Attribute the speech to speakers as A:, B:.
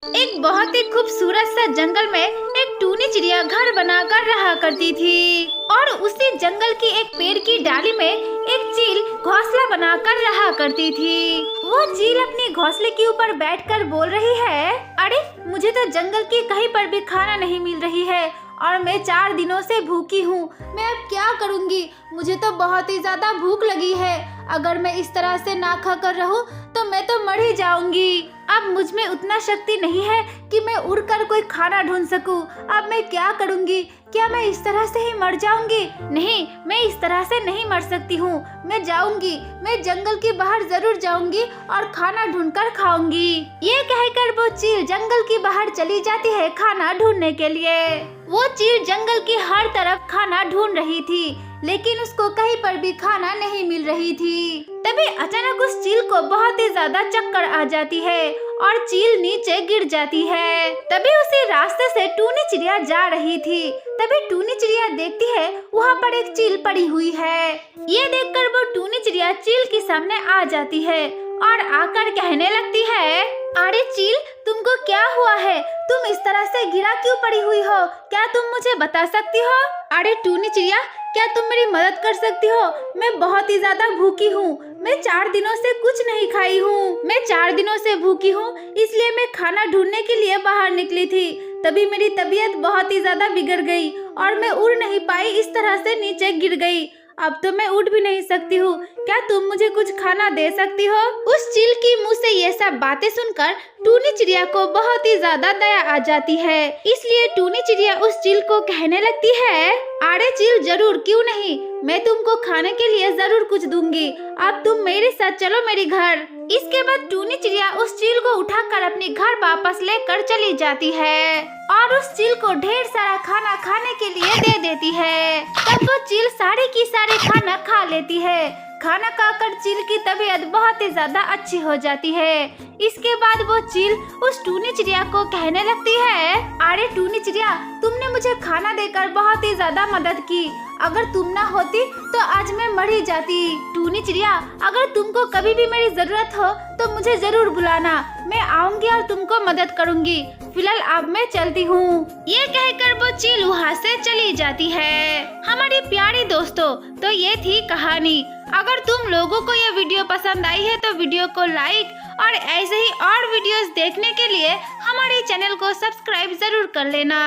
A: एक बहुत ही खूबसूरत सा जंगल में एक टूनी चिड़िया घर बनाकर रहा करती थी और उसी जंगल की एक पेड़ की डाली में एक चील घोंसला बनाकर रहा करती थी। वो चील अपने घोंसले के ऊपर बैठकर बोल रही है, अरे मुझे तो जंगल की कहीं पर भी खाना नहीं मिल रही है और मैं 4 दिनों से भूखी हूँ। मैं अब क्या करूँगी? मुझे तो बहुत ही ज्यादा भूख लगी है। अगर मैं इस तरह से ना खा कर रहूं तो मैं तो मर ही जाऊंगी। अब मुझ में उतना शक्ति नहीं है कि मैं उड़कर कोई खाना ढूंढ सकूं। अब मैं क्या करूंगी? क्या मैं इस तरह से ही मर जाऊंगी? नहीं, मैं इस तरह से नहीं मर सकती हूँ। मैं जाऊंगी, मैं जंगल के बाहर जरूर जाऊंगी और खाना ढूंढकर खाऊंगी। ये कहकर वो चील जंगल के बाहर चली जाती है खाना ढूंढने के लिए। वो चील जंगल की हर तरफ खाना ढूंढ रही थी, लेकिन उसको कहीं पर भी खाना नहीं मिल रही थी। तभी अचानक उस चील को बहुत ही ज्यादा चक्कर आ जाती है और चील नीचे गिर जाती है। तभी उसी रास्ते से टूनी चिड़िया जा रही थी। तभी टूनी चिड़िया देखती है वहाँ पर एक चील पड़ी हुई है। ये देखकर वो टूनी चिड़िया चील के सामने आ जाती है और आकर कहने लगती है, अरे चील, तुमको क्या हुआ है? तुम इस तरह से गिरा क्यों पड़ी हुई हो? क्या तुम मुझे बता सकती हो? अरे टूनी चिड़िया, क्या तुम मेरी मदद कर सकती हो? मैं बहुत ही ज्यादा भूखी हूँ। मैं 4 दिनों से कुछ नहीं खाई हूँ। मैं 4 दिनों से भूखी हूँ, इसलिए मैं खाना ढूंढने के लिए बाहर निकली थी। तभी मेरी तबीयत बहुत ही ज्यादा बिगड़ गई और मैं उड़ नहीं पाई, इस तरह से नीचे गिर गई। अब तो मैं उठ भी नहीं सकती हूँ। क्या तुम मुझे कुछ खाना दे सकती हो? उस चील की मुंह से ये सब बातें सुनकर टूनी चिड़िया को बहुत ही ज्यादा दया आ जाती है। इसलिए टूनी चिड़िया उस चील को कहने लगती है, अरे चील, जरूर, क्यों नहीं, मैं तुमको खाने के लिए जरूर कुछ दूंगी। अब तुम मेरे साथ चलो मेरे घर। इसके बाद टूनी चिड़िया उस चील को उठाकर अपने घर वापस लेकर चली जाती है और उस चील को ढेर सारा खाना खाने के लिए दे देती है। तब वो चील सारे की सारे खाना खा लेती है। खाना खाकर चील की तबीयत बहुत ही ज्यादा अच्छी हो जाती है। इसके बाद वो चील उस टूनी चिड़िया को कहने लगती है, अरे टूनी चिड़िया, तुमने मुझे खाना देकर बहुत ही ज्यादा मदद की। अगर तुम ना होती तो आज मैं मर ही जाती। टूनी चिड़िया, अगर तुमको कभी भी मेरी जरूरत हो तो मुझे जरूर बुलाना। मैं आऊंगी और तुमको मदद करूंगी। फिलहाल अब मैं चलती हूँ। ये कहकर वो चील वहाँ से चली जाती है। हमारी प्यारी दोस्तों, तो ये थी कहानी। अगर तुम लोगों को ये वीडियो पसंद आई है तो वीडियो को लाइक और ऐसे ही और वीडियोस देखने के लिए हमारे चैनल को सब्सक्राइब जरूर कर लेना।